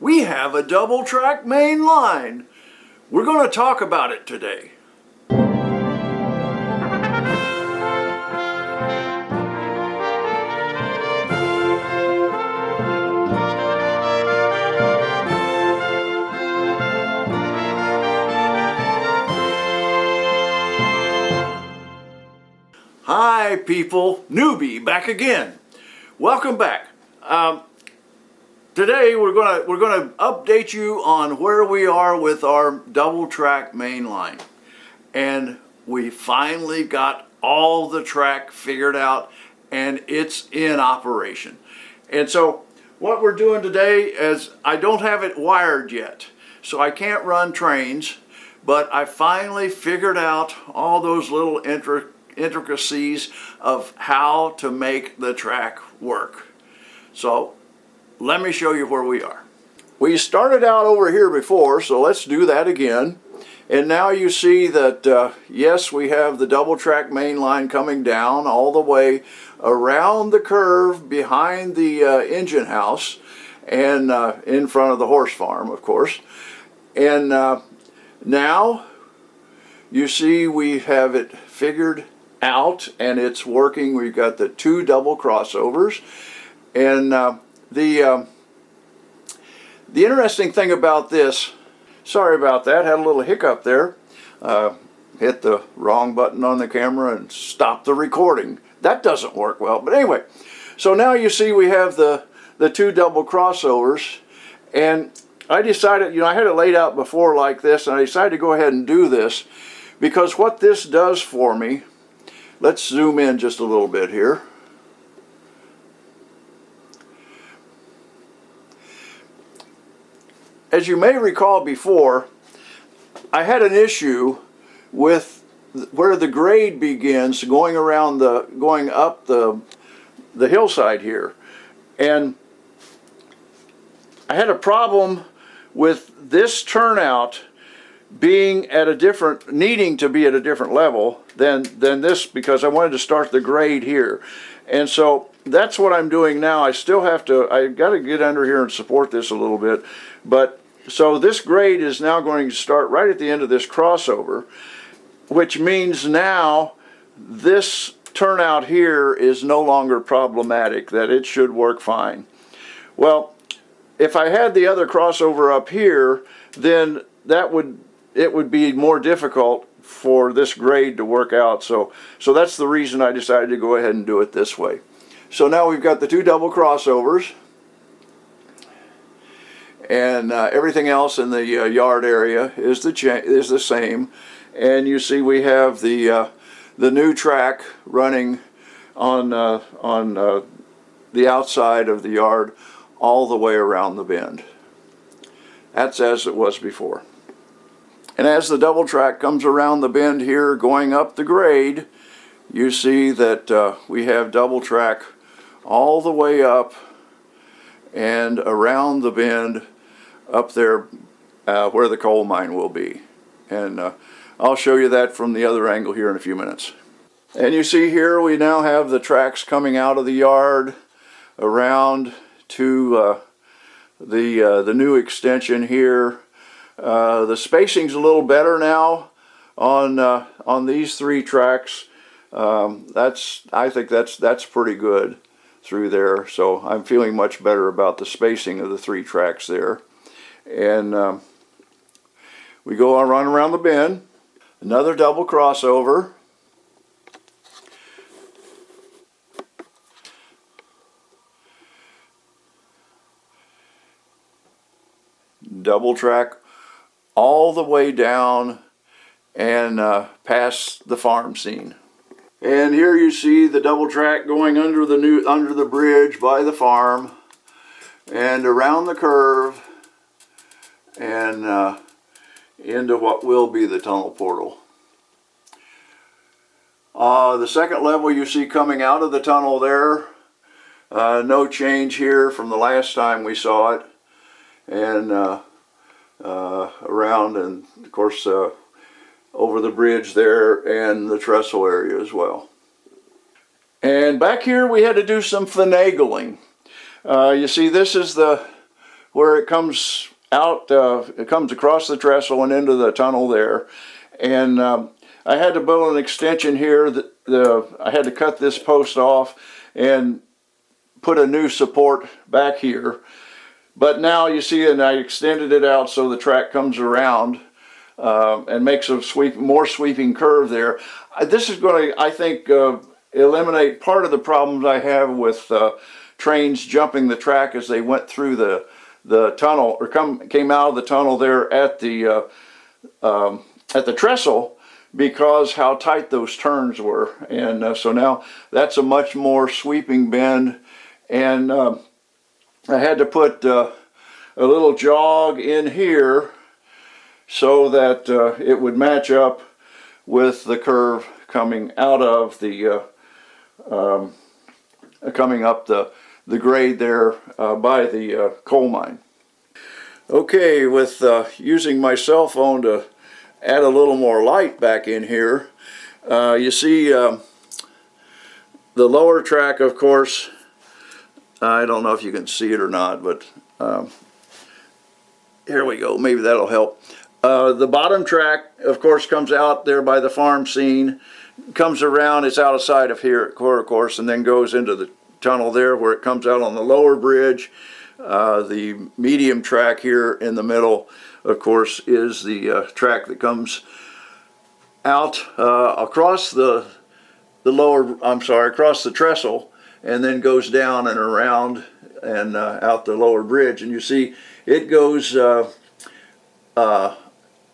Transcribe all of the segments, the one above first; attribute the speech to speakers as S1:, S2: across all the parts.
S1: we have a double track main line. We're going to talk about it today. Hi people, Newbie back again. Welcome back. Today we're gonna update you on where we are with our double track main line, and we finally got all the track figured out and it's in operation. And so what we're doing today is I don't have it wired yet, so I can't run trains, but I finally figured out all those little intricacies of how to make the track work. So let me show you where we are. We started out over here before, so let's do that again. And now you see that yes, we have the double track main line coming down all the way around the curve behind the engine house and in front of the horse farm, of course. And now you see we have it figured out and it's working. We've got the two double crossovers, and the interesting thing about this, sorry about that, had a little hiccup there, hit the wrong button on the camera and stopped the recording. That doesn't work well, but anyway, so now you see we have the two double crossovers, and I decided, I had it laid out before like this, and I decided to go ahead and do this because what this does for me, let's zoom in just a little bit here. As you may recall before, I had an issue with where the grade begins going up the hillside here. And I had a problem with this turnout being at needing to be at a different level than this, because I wanted to start the grade here. And so that's what I'm doing now. I got to get under here and support this a little bit. But so this grade is now going to start right at the end of this crossover, which means now this turnout here is no longer problematic, that it should work fine. Well, if I had the other crossover up here, then it would be more difficult for this grade to work out. So that's the reason I decided to go ahead and do it this way. So now we've got the two double crossovers, and everything else in the yard area is the same. And you see we have the new track running on the outside of the yard all the way around the bend. That's as it was before. And as the double track comes around the bend here going up the grade, you see that we have double track all the way up and around the bend up there where the coal mine will be. And I'll show you that from the other angle here in a few minutes. And you see here we now have the tracks coming out of the yard around to the new extension here. The spacing's a little better now on these three tracks. I think that's pretty good through there. So I'm feeling much better about the spacing of the three tracks there. And we go on run around the bend, another double crossover. Double track all the way down and past the farm scene. And here you see the double track going under the bridge by the farm and around the curve and into what will be the tunnel portal. The second level you see coming out of the tunnel there, no change here from the last time we saw it. And around, and of course over the bridge there and the trestle area as well. And back here we had to do some finagling. You see, this is the where it comes out, it comes across the trestle and into the tunnel there. And I had to build an extension here. I had to cut this post off and put a new support back here. But now you see, and I extended it out so the track comes around and makes a more sweeping curve there. This is going to, I think, eliminate part of the problems I have with trains jumping the track as they went through the tunnel, or came out of the tunnel there at the trestle, because how tight those turns were. And so now that's a much more sweeping bend. And I had to put a little jog in here so that it would match up with the curve coming out of the coming up the grade there by the coal mine. Okay, with using my cell phone to add a little more light back in here, you see the lower track, of course. I don't know if you can see it or not, but here we go. Maybe that'll help. The bottom track, of course, comes out there by the farm scene, comes around, it's outside of here at of course, and then goes into the tunnel there where it comes out on the lower bridge. The medium track here in the middle, of course, is the track that comes out across the across the trestle, and then goes down and around and out the lower bridge. And you see it goes,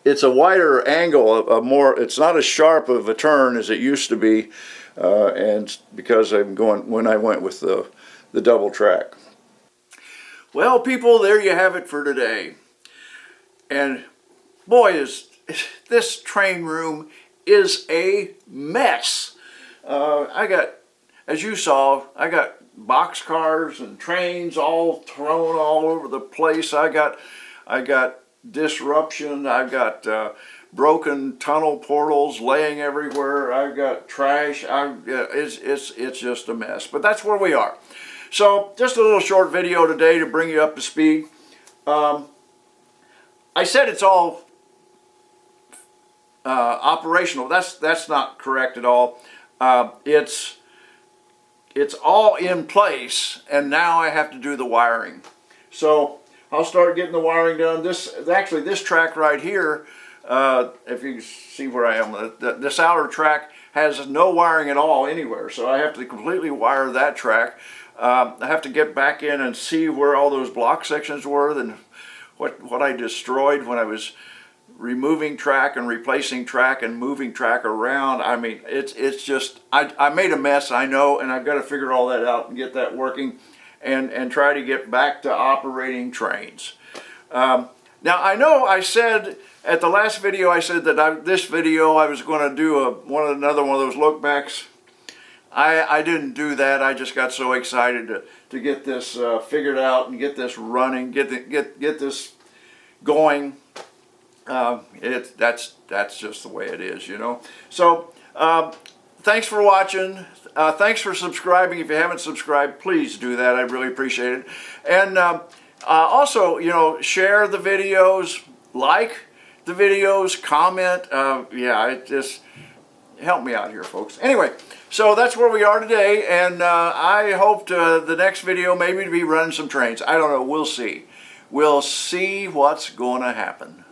S1: it's a wider angle, it's not as sharp of a turn as it used to be, and because when I went with the double track. Well, people, there you have it for today. And boy, this train room is a mess. As you saw, I got boxcars and trains all thrown all over the place. I got disruption. I've got broken tunnel portals laying everywhere. I've got trash. It's just a mess. But that's where we are. So just a little short video today to bring you up to speed. I said it's all operational. That's not correct at all. It's all in place, and now I have to do the wiring. So I'll start getting the wiring done. This track right here, if you can see where I am, this outer track has no wiring at all anywhere. So I have to completely wire that track. I have to get back in and see where all those block sections were and what I destroyed when I was removing track and replacing track and moving track around. I mean, it's just, I made a mess, I know, and I've got to figure all that out and get that working and try to get back to operating trains. Now, I know I said at the last video, I said that this video I was going to do another one of those look backs. I didn't do that. I just got so excited to get this figured out and get this running, get this going. That's just the way it is, you know. So thanks for watching. Thanks for subscribing. If you haven't subscribed, please do that. I really appreciate it. And also, you know, share the videos, like the videos, comment. Yeah, it just help me out here, folks. Anyway, so that's where we are today, and I hope the next video maybe to be running some trains. I don't know. We'll see. We'll see what's going to happen.